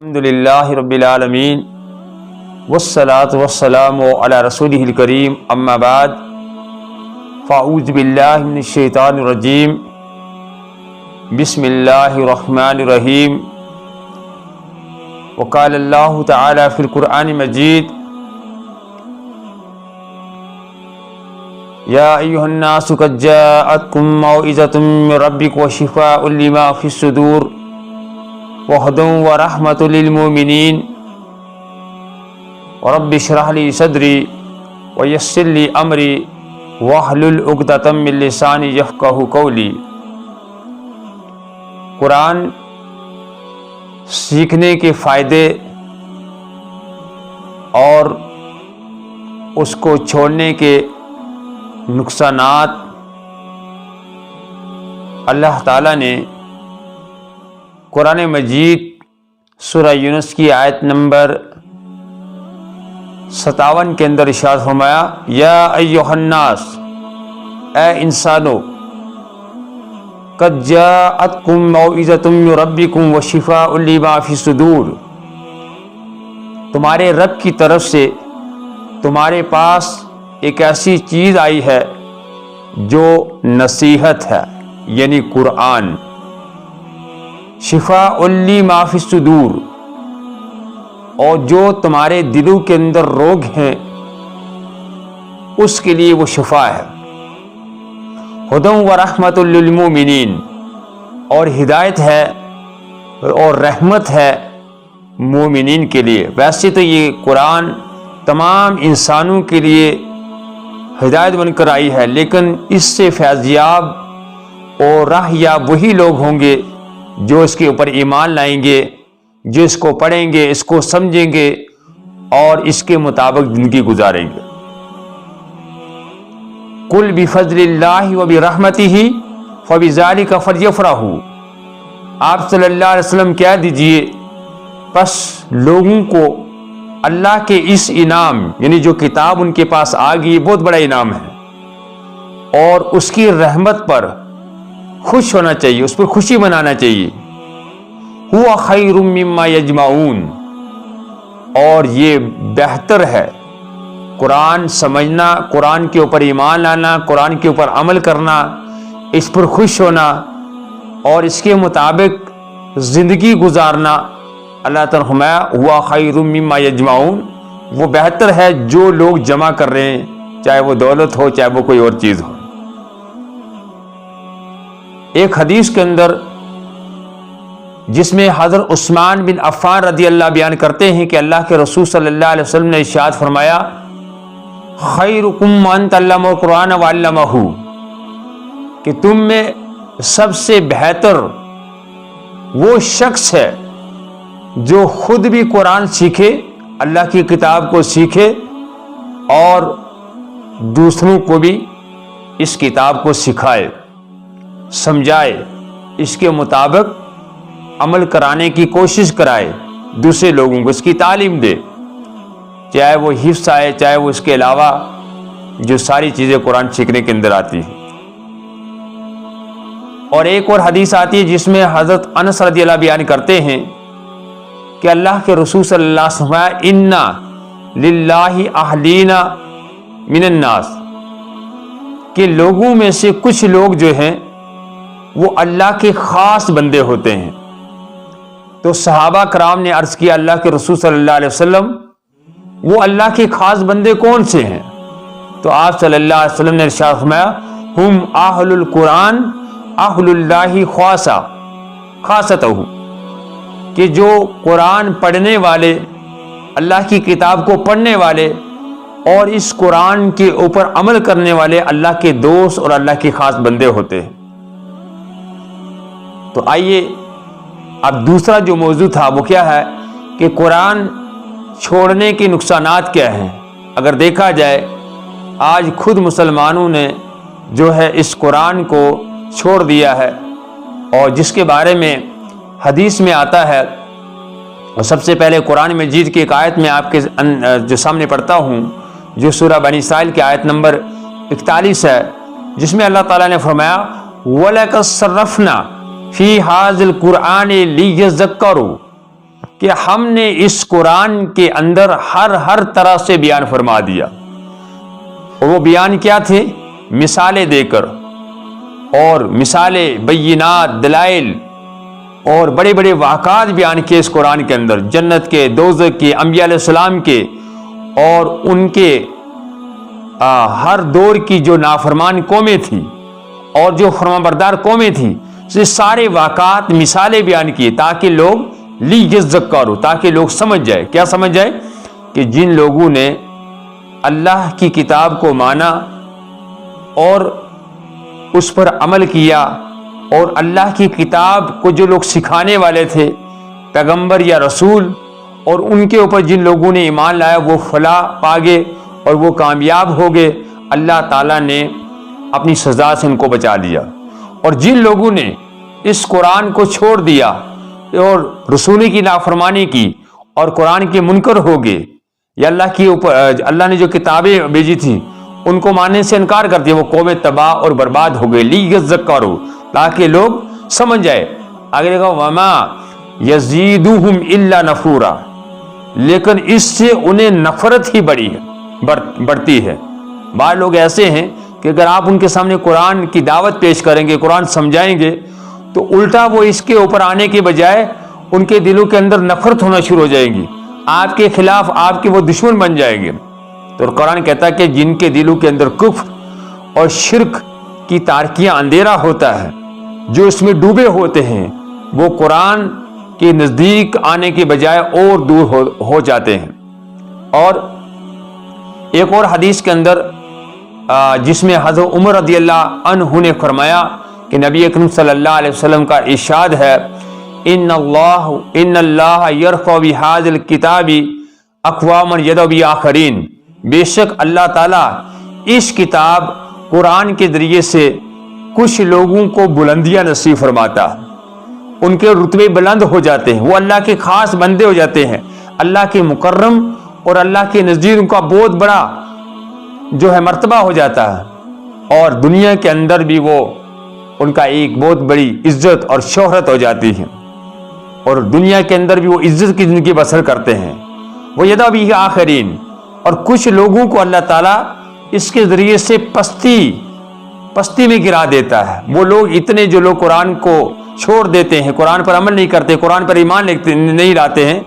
الحمد للہ رب العالمین والصلاة والسلام علی رسولہ الکریم اما بعد فاعوذ باللہ من الشیطان الرجیم بسم اللہ الرحمن الرحیم وقال اللہ تعالی فی القرآن مجید یا ایہا الناس قد جاءتکم موعظۃ من ربکم وشفاء لما فی الصدور وَهُدًى وَرَحْمَةٌ لِّلْمُؤْمِنِينَ رَبِّ اشْرَحْ لِي صَدْرِي وَيَسِّرْ لِي أَمْرِي وَاحْلُلْ عُقْدَةً مِّن لِّسَانِي يَفْقَهُوا قَوْلِي۔ قرآن سیکھنے کے فائدے اور اس کو چھوڑنے کے نقصانات اللہ تعالیٰ نے قرآن مجید سورہ یونس کی آیت نمبر 57 کے اندر ارشاد فرمایا، یا ایھا الناس، اے انسانو، قد جاءتکم موعظۃ من ربکم وشفاء لما فی الصدور، تمہارے رب کی طرف سے تمہارے پاس ایک ایسی چیز آئی ہے جو نصیحت ہے، یعنی قرآن، شفاء لما فی الصدور، اور جو تمہارے دلوں کے اندر روگ ہیں اس کے لیے وہ شفا ہے، ھدی ورحمۃ للمؤمنین، اور ہدایت ہے اور رحمت ہے مومنین کے لیے۔ ویسے تو یہ قرآن تمام انسانوں کے لیے ہدایت بن کر آئی ہے، لیکن اس سے فیضیاب اور راہیاب وہی لوگ ہوں گے جو اس کے اوپر ایمان لائیں گے، جو اس کو پڑھیں گے، اس کو سمجھیں گے اور اس کے مطابق زندگی گزاریں گے۔ قل بفضل اللہ وبرحمتہ فبذلک فلیفرحوا، آپ صلی اللہ علیہ وسلم کہہ دیجئے، پس لوگوں کو اللہ کے اس انعام، یعنی جو کتاب ان کے پاس آ گئی، بہت بڑا انعام ہے، اور اس کی رحمت پر خوش ہونا چاہیے، اس پر خوشی منانا چاہیے۔ ہوا خیر مما یجمعون، اور یہ بہتر ہے قرآن سمجھنا، قرآن کے اوپر ایمان لانا، قرآن کے اوپر عمل کرنا، اس پر خوش ہونا اور اس کے مطابق زندگی گزارنا۔ اللہ تعالیٰ فرمایا ہوا خیر مما یجمعون، وہ بہتر ہے جو لوگ جمع کر رہے ہیں، چاہے وہ دولت ہو، چاہے وہ کوئی اور چیز ہو۔ ایک حدیث کے اندر جس میں حضرت عثمان بن عفان رضی اللہ بیان کرتے ہیں کہ اللہ کے رسول صلی اللہ علیہ وسلم نے ارشاد فرمایا، خیرکم من تعلم القرآن وعلمہ، کہ تم میں سب سے بہتر وہ شخص ہے جو خود بھی قرآن سیکھے، اللہ کی کتاب کو سیکھے اور دوسروں کو بھی اس کتاب کو سکھائے، سمجھائے، اس کے مطابق عمل کرانے کی کوشش کرائے، دوسرے لوگوں کو اس کی تعلیم دے، چاہے وہ حفظ آئے، چاہے وہ اس کے علاوہ جو ساری چیزیں قرآن سیکھنے کے اندر آتی ہیں۔ اور ایک اور حدیث آتی ہے جس میں حضرت انس رضی اللہ بیان کرتے ہیں کہ اللہ کے رسول صلی اللہ علیہ وسلم، انا للہ اہلینا من الناس، کہ لوگوں میں سے کچھ لوگ جو ہیں وہ اللہ کے خاص بندے ہوتے ہیں۔ تو صحابہ کرام نے عرض کیا، اللہ کے رسول صلی اللہ علیہ وسلم، وہ اللہ کے خاص بندے کون سے ہیں؟ تو آپ صلی اللہ علیہ وسلم نے ارشاد فرمایا، ہم اہل القرآن اہل اللہ خاصتہ، کہ جو قرآن پڑھنے والے، اللہ کی کتاب کو پڑھنے والے اور اس قرآن کے اوپر عمل کرنے والے اللہ کے دوست اور اللہ کے خاص بندے ہوتے ہیں۔ تو آئیے اب دوسرا جو موضوع تھا وہ کیا ہے کہ قرآن چھوڑنے کے نقصانات کیا ہیں۔ اگر دیکھا جائے آج خود مسلمانوں نے جو ہے اس قرآن کو چھوڑ دیا ہے، اور جس کے بارے میں حدیث میں آتا ہے، اور سب سے پہلے قرآن مجید کی ایک آیت میں آپ کے جو سامنے پڑھتا ہوں، جو سورہ بنی اسرائیل کی آیت نمبر 41 ہے، جس میں اللہ تعالیٰ نے فرمایا، وَلَقَدْ صَرَّفْنَا فی ھذا القرآن لیذکروا، کہ ہم نے اس قرآن کے اندر ہر طرح سے بیان فرما دیا. اور وہ بیان کیا تھے؟ مثالیں دے کر، اور مثالیں، بینات، دلائل اور بڑے بڑے واقعات بیان کیے اس قرآن کے اندر، جنت کے، دوزخ کے، انبیاء علیہ السلام کے، اور ان کے ہر دور کی جو نافرمان قومیں تھیں اور جو فرمانبردار قومیں تھیں، یہ سارے واقعات، مثالیں بیان کیے تاکہ لوگ لیذکروا، تاکہ لوگ سمجھ جائے. کیا سمجھ جائے؟ کہ جن لوگوں نے اللہ کی کتاب کو مانا اور اس پر عمل کیا، اور اللہ کی کتاب کو جو لوگ سکھانے والے تھے، پیغمبر یا رسول، اور ان کے اوپر جن لوگوں نے ایمان لایا، وہ فلاح پا گئے اور وہ کامیاب ہو گئے. اللہ تعالیٰ نے اپنی سزا سے ان کو بچا لیا. اور جن لوگوں نے اس قرآن کو چھوڑ دیا اور رسول کی نافرمانی کی اور قرآن کے منکر ہو گئے، یا اللہ نے جو کتابیں بھیجی تھی ان کو ماننے سے انکار کر دیا، وہ قوم تباہ اور برباد ہو گئے. لیذکروا، تاکہ لوگ سمجھ جائے. آگے دیکھو، وما یزیدہم الا نفورا، لیکن اس سے انہیں نفرت ہی بڑھتی ہے. بعض لوگ ایسے ہیں کہ اگر آپ ان کے سامنے قرآن کی دعوت پیش کریں گے، قرآن سمجھائیں گے، تو الٹا وہ اس کے اوپر آنے کے بجائے ان کے دلوں کے اندر نفرت ہونا شروع ہو جائے گی، آپ کے خلاف آپ کے وہ دشمن بن جائیں گے. تو قرآن کہتا ہے کہ جن کے دلوں کے اندر کفر اور شرک کی تاریکیاں، اندھیرا ہوتا ہے، جو اس میں ڈوبے ہوتے ہیں، وہ قرآن کے نزدیک آنے کے بجائے اور دور ہو جاتے ہیں. اور ایک اور حدیث کے اندر جس میں حضرت عمر رضی اللہ عنہ نے فرمایا کہ نبی اکرم صلی اللہ علیہ وسلم کا ارشاد ہے، ان اللہ یرفع بہذا الکتاب اقواما یدعو بآخرین، بے شک اللہ تعالیٰ اس کتاب قرآن کے ذریعے سے کچھ لوگوں کو بلندیاں نصیب فرماتا، ان کے رتبے بلند ہو جاتے ہیں، وہ اللہ کے خاص بندے ہو جاتے ہیں، اللہ کے مکرم، اور اللہ کے نزدیک ان کا بہت بڑا جو ہے مرتبہ ہو جاتا ہے، اور دنیا کے اندر بھی وہ ان کا ایک بہت بڑی عزت اور شہرت ہو جاتی ہے، اور دنیا کے اندر بھی وہ عزت کی زندگی بسر کرتے ہیں. وہ یدعو بآخرین، اور کچھ لوگوں کو اللہ تعالیٰ اس کے ذریعے سے پستی میں گرا دیتا ہے. وہ لوگ اتنے جو لوگ قرآن کو چھوڑ دیتے ہیں، قرآن پر عمل نہیں کرتے، قرآن پر ایمان نہیں لاتے ہیں،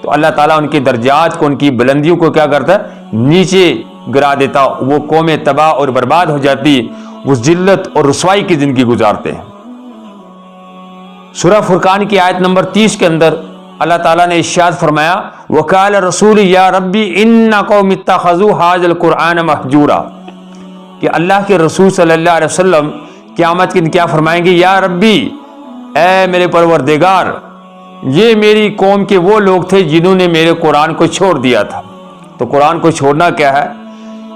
تو اللہ تعالیٰ ان کے درجات کو، ان کی بلندیوں کو کیا کرتا ہے؟ نیچے گرا دیتا. وہ قوم تباہ اور برباد ہو جاتی، وہ ذلت اور رسوائی کی زندگی گزارتے ہیں. سورہ فرقان کی آیت نمبر 30 کے اندر اللہ تعالیٰ نے ارشاد فرمایا، وقال رسول یا ربی ان قوم اتخذوا ھذا القرآن مہجورا، کہ اللہ کے رسول صلی اللہ علیہ وسلم قیامت کے دن کیا فرمائیں گے؟ یا ربی، اے میرے پروردگار، یہ میری قوم کے وہ لوگ تھے جنہوں نے میرے قرآن کو چھوڑ دیا تھا. تو قرآن کو چھوڑنا کیا ہے؟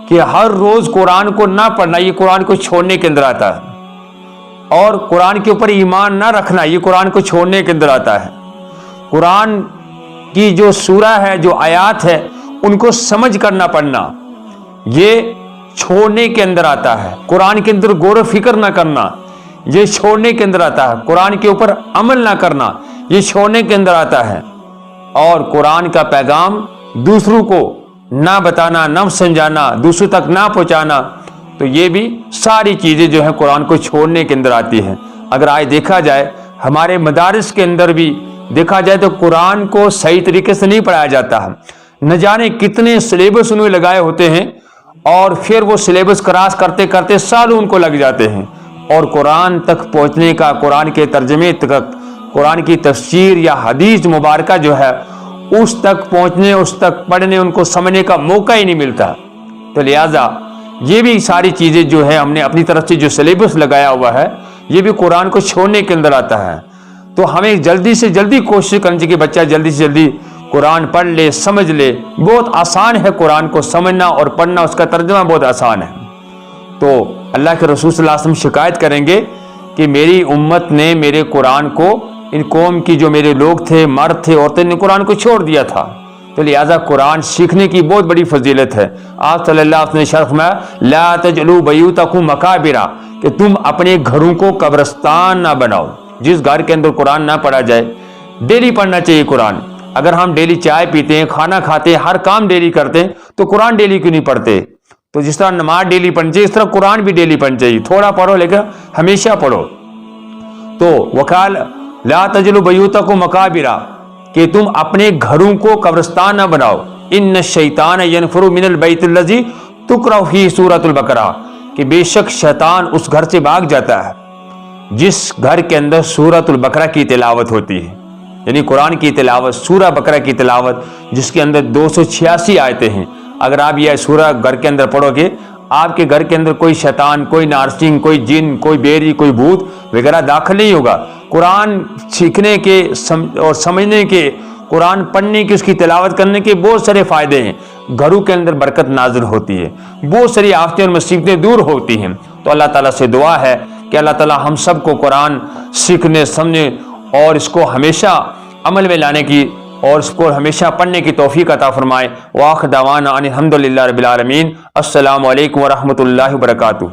کہ ہر روز قرآن کو نہ پڑھنا، یہ قرآن کو چھوڑنے کے اندر آتا ہے. اور قرآن کے اوپر ایمان نہ رکھنا، یہ قرآن کو چھوڑنے کے اندر آتا ہے. قرآن کی جو سورہ ہے، جو آیات ہے، ان کو سمجھ کر نہ پڑھنا، یہ چھوڑنے کے اندر آتا ہے. قرآن کے اندر غور و فکر نہ کرنا، یہ چھوڑنے کے اندر آتا ہے. قرآن کے اوپر عمل نہ کرنا، یہ چھوڑنے کے اندر آتا ہے. اور قرآن کا پیغام دوسروں کو نہ بتانا، نہ سمجھانا، دوسروں تک نہ پہنچانا، تو یہ بھی ساری چیزیں جو ہیں قرآن کو چھوڑنے کے اندر آتی ہیں. اگر آج دیکھا جائے ہمارے مدارس کے اندر بھی دیکھا جائے تو قرآن کو صحیح طریقے سے نہیں پڑھایا جاتا ہے. نہ جانے کتنے سلیبس انہوں نے لگائے ہوتے ہیں، اور پھر وہ سلیبس کراس کرتے کرتے سالوں ان کو لگ جاتے ہیں، اور قرآن تک پہنچنے کا، قرآن کے ترجمے تک، قرآن کی تفسیر یا حدیث مبارکہ جو ہے اس تک پہنچنے، اس تک پڑھنے، ان کو سمجھنے کا موقع ہی نہیں ملتا. تو لہٰذا یہ بھی ساری چیزیں جو ہے ہم نے اپنی طرف سے جو سلیبس لگایا ہوا ہے، یہ بھی قرآن کو چھوڑنے کے اندر آتا ہے. تو ہمیں جلدی سے جلدی کوشش کرنی چاہیے کہ بچہ جلدی سے جلدی قرآن پڑھ لے، سمجھ لے. بہت آسان ہے قرآن کو سمجھنا اور پڑھنا، اس کا ترجمہ بہت آسان ہے. تو اللہ کے رسول صلی اللہ علیہ وسلم شکایت کریں گے کہ میری امت نے میرے قرآن کو، ان قوم کی جو میرے لوگ تھے، مرد تھے، عورتیں نے قرآن کو چھوڑ دیا تھا. تو لہٰذا قرآن سیکھنے کی بہت بڑی فضیلت ہے. آپ صلی اللہ علیہ وسلم نے ارشاد فرمایا، لا تجعلوا بیوتکم مقابر، کہ تم اپنے گھروں کو قبرستان نہ بناؤ. جس گھر کے اندر قرآن نہ پڑھا جائے، ڈیلی پڑھنا چاہیے قرآن. اگر ہم ڈیلی چائے پیتے ہیں، کھانا کھاتے ہیں، ہر کام ڈیلی کرتے ہیں، تو قرآن ڈیلی کیوں نہیں پڑھتے؟ تو جس طرح نماز ڈیلی پڑھنی چاہیے، اس طرح قرآن بھی ڈیلی پڑھنی چاہیے، تھوڑا پڑھو لیکن ہمیشہ پڑھو۔ تو وقال لا تجلوا بیوتکم مقابرا، کہ تم اپنے گھروں کو قبرستان نہ بناؤ، ان الشیطان ینفر من البیت الذی تقرأ فیہ سورۃ البقرہ، کہ بے شک شیطان اس گھر سے بھاگ جاتا ہے جس گھر کے اندر سورۃ البقرہ کی تلاوت ہوتی ہے، یعنی قرآن کی تلاوت، سورہ بقرہ کی تلاوت، جس کے اندر 286 آیتیں ہیں۔ اگر آپ یہ سورہ گھر کے اندر پڑھو گے، آپ کے گھر کے اندر کوئی شیطان، کوئی نارسنگ، کوئی جن، کوئی بیری، کوئی بھوت وغیرہ داخل نہیں ہوگا۔ قرآن سیکھنے کے اور سمجھنے کے، قرآن پڑھنے کی، اس کی تلاوت کرنے کے بہت سارے فائدے ہیں۔ گھروں کے اندر برکت نازل ہوتی ہے، بہت ساری آفتیں اور مصیبتیں دور ہوتی ہیں۔ تو اللہ تعالیٰ سے دعا ہے کہ اللہ تعالیٰ ہم سب کو قرآن سیکھنے، سمجھنے اور اس کو ہمیشہ عمل میں لانے کی اور اس کو ہمیشہ پڑھنے کی توفیق عطا فرمائے۔ وآخر دعوانا ان الحمد للہ رب العالمین۔ السلام علیکم ورحمۃ اللہ وبرکاتہ۔